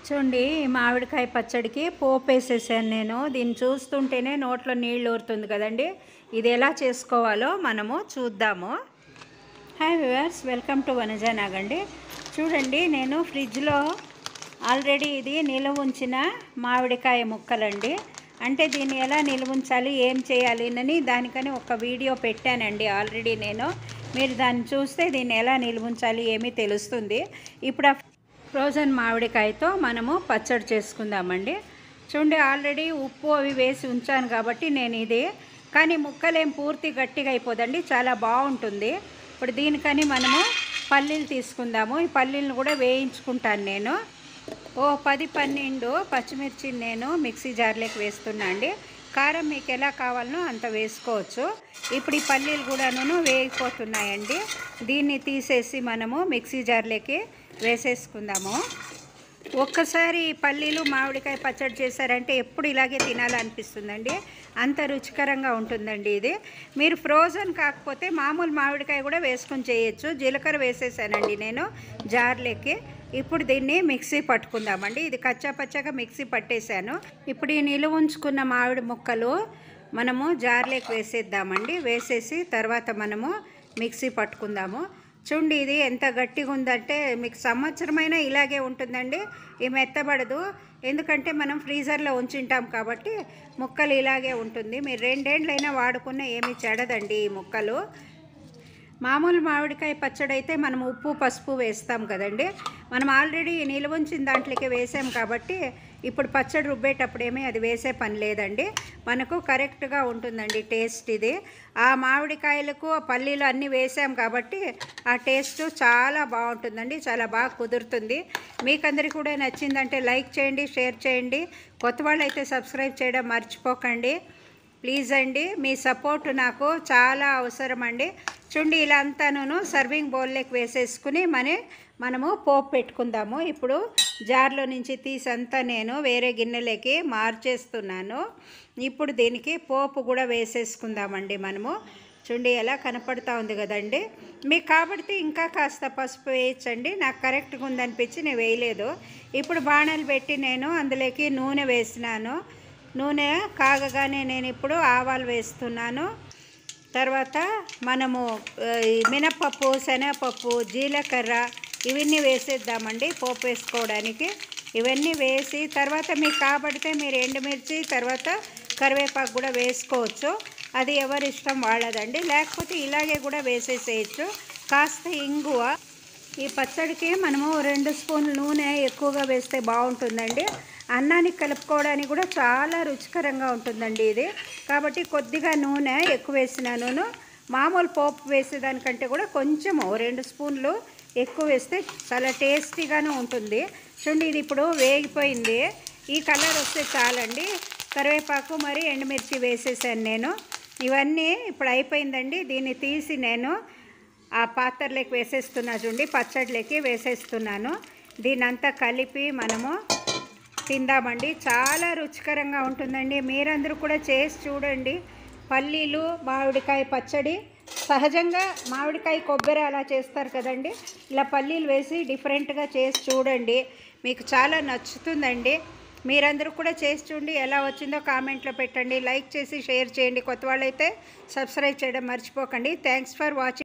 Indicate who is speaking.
Speaker 1: చూడండి మామిడికాయ పచ్చడికి పోపు వేసేసాను నేను. దీన్ని చూస్తుంటేనే నోట్లో నీళ్ళు ఊరుతుంది కదండి. ఇది ఎలా చేసుకోవాలో మనము చూద్దాము. Hi viewers, welcome to Vanaja నాగండి. చూడండి, నేను ఫ్రిడ్జ్లో ఆల్రెడీ ఇది నిల్వ ఉంచిన మామిడికాయ ముక్కలండి. అంటే దీన్ని ఎలా నిల్వ ఉంచాలి, ఏం చేయాలి అని దానికని ఒక వీడియో పెట్టానండి ఆల్రెడీ నేను. మీరు దాన్ని చూస్తే దీన్ని ఎలా నిల్వ ఉంచాలి ఏమీ తెలుస్తుంది. ఇప్పుడు ఆ ఫ్రోజన్ మామిడికాయతో మనము పచ్చడి చేసుకుందామండి. చూడండి, ఆల్రెడీ ఉప్పు అవి వేసి ఉంచాను కాబట్టి నేను ఇది, కానీ ముక్కలేం పూర్తి గట్టిగా అయిపోదండి, చాలా బాగుంటుంది. ఇప్పుడు దీనికని మనము పల్లీలు తీసుకుందాము. ఈ పల్లీలను కూడా వేయించుకుంటాను నేను. 10-12 పచ్చిమిర్చిని నేను మిక్సీ జార్లోకి వేస్తున్నా అండి. కారం మీకు ఎలా కావాలనో అంత వేసుకోవచ్చు. ఇప్పుడు ఈ పల్లీలు కూడాను వేగిపోతున్నాయండి. దీన్ని తీసేసి మనము మిక్సీ జార్లోకి వేసేసుకుందాము. ఒక్కసారి పల్లీలు మామిడికాయ పచ్చడి చేశారంటే ఎప్పుడు ఇలాగే తినాలనిపిస్తుందండి. అంత రుచికరంగా ఉంటుందండి ఇది. మీరు ఫ్రోజన్ కాకపోతే మామూలు మామిడికాయ కూడా వేసుకొని చేయొచ్చు. జీలకర్ర వేసేసానండి నేను జార్లోకి. ఇప్పుడు దీన్ని మిక్సీ పట్టుకుందామండి. ఇది కచ్చా పచ్చగా మిక్సీ పట్టేశాను. ఇప్పుడు ఈ నిలువ ఉంచుకున్న మామిడి ముక్కలు మనము జార్లోకి వేసేద్దామండి. వేసేసి తర్వాత మనము మిక్సీ పట్టుకుందాము. చూడండి, ఇది ఎంత గట్టిగా ఉందంటే మీకు సంవత్సరమైనా ఇలాగే ఉంటుందండి. ఈ మెత్తబడదు, ఎందుకంటే మనం ఫ్రీజర్లో ఉంచుంటాం కాబట్టి ముక్కలు ఇలాగే ఉంటుంది. మీరు 2 ఏళ్ళైనా వాడుకున్న ఏమీ చెడదండి ఈ ముక్కలు. మామూలు మామిడికాయ పచ్చడి అయితే మనం ఉప్పు పసుపు వేస్తాం కదండి. మనం ఆల్రెడీ నిల్వ ఉంచిన దాంట్లోకి వేసాం కాబట్టి ఇప్పుడు పచ్చడి రుబ్బేటప్పుడు ఏమీ అది వేసే పని లేదండి. మనకు కరెక్ట్గా ఉంటుందండి టేస్ట్ ఇది. ఆ మామిడికాయలకు పల్లీలు అన్నీ వేసాం కాబట్టి ఆ టేస్ట్ చాలా బాగుంటుందండి, చాలా బాగా కుదురుతుంది. మీకందరికీ కూడా నచ్చిందంటే లైక్ చేయండి, షేర్ చేయండి. కొత్త వాళ్ళు అయితే సబ్స్క్రైబ్ చేయడం మర్చిపోకండి ప్లీజ్ అండి. మీ సపోర్ట్ నాకు చాలా అవసరం అండి. చూడండి, ఇలా అంతాను సర్వింగ్ బౌల్లోకి వేసేసుకుని మనము పోపు పెట్టుకుందాము. ఇప్పుడు జార్లో నుంచి తీసంతా నేను వేరే గిన్నెలోకి మార్చేస్తున్నాను. ఇప్పుడు దీనికి పోపు కూడా వేసేసుకుందామండి మనము. చూడండి, ఎలా కనపడుతూ ఉంది కదండి. మీకు కాబట్టి ఇంకా కాస్త పసుపు వేయచ్చండి. నాకు కరెక్ట్గా ఉందనిపించి నేను వేయలేదు. ఇప్పుడు బాణలు పెట్టి నేను అందులోకి నూనె వేసినాను. నూనె కాగగానే నేను ఇప్పుడు ఆవాలు వేస్తున్నాను. తర్వాత మనము మినపప్పు, శనగపప్పు, జీలకర్ర ఇవన్నీ వేసేద్దామండి పోపు వేసుకోవడానికి. ఇవన్నీ వేసి తర్వాత మీకు కాబడితే మీరు ఎండుమిర్చి తర్వాత కరివేపాకు కూడా వేసుకోవచ్చు. అది ఎవరి ఇష్టం వాళ్ళదండి. లేకపోతే ఇలాగే కూడా వేసేసేయచ్చు. కాస్త ఇంగువ. ఈ పచ్చడికి మనము 2 స్పూన్లు నూనె ఎక్కువగా వేస్తే బాగుంటుందండి. అన్నానికి కలుపుకోవడానికి కూడా చాలా రుచికరంగా ఉంటుందండి ఇది. కాబట్టి కొద్దిగా నూనె ఎక్కువ వేసినాను. మామూలు పోపు వేసేదానికంటే కూడా కొంచెం 2 స్పూన్లు ఎక్కువ వేస్తే చాలా టేస్టీగానే ఉంటుంది. చూడండి, ఇది ఇప్పుడు వేగిపోయింది. ఈ కలర్ వస్తే చాలండి. కరివేపాకు మరి ఎండుమిర్చి వేసేసాను నేను. ఇవన్నీ ఇప్పుడు అయిపోయిందండి. దీన్ని తీసి నేను ఆ పాత్రలోకి వేసేస్తున్నా. చూడండి, పచ్చడిలోకి వేసేస్తున్నాను. దీనంతా కలిపి మనము తిందామండి. చాలా రుచికరంగా ఉంటుందండి. మీరందరూ కూడా చేసి చూడండి. పల్లీలు మామిడికాయ పచ్చడి సహజంగా మామిడికాయ కొబ్బరి అలా చేస్తారు కదండి. ఇలా పల్లీలు వేసి డిఫరెంట్గా చేసి చూడండి, మీకు చాలా నచ్చుతుందండి. మీరందరూ కూడా చేసి చూడండి. ఎలా వచ్చిందో కామెంట్లో పెట్టండి. లైక్ చేసి షేర్ చేయండి. కొత్త వాళ్ళైతే సబ్స్క్రైబ్ చేయడం మర్చిపోకండి. Thanks for watching.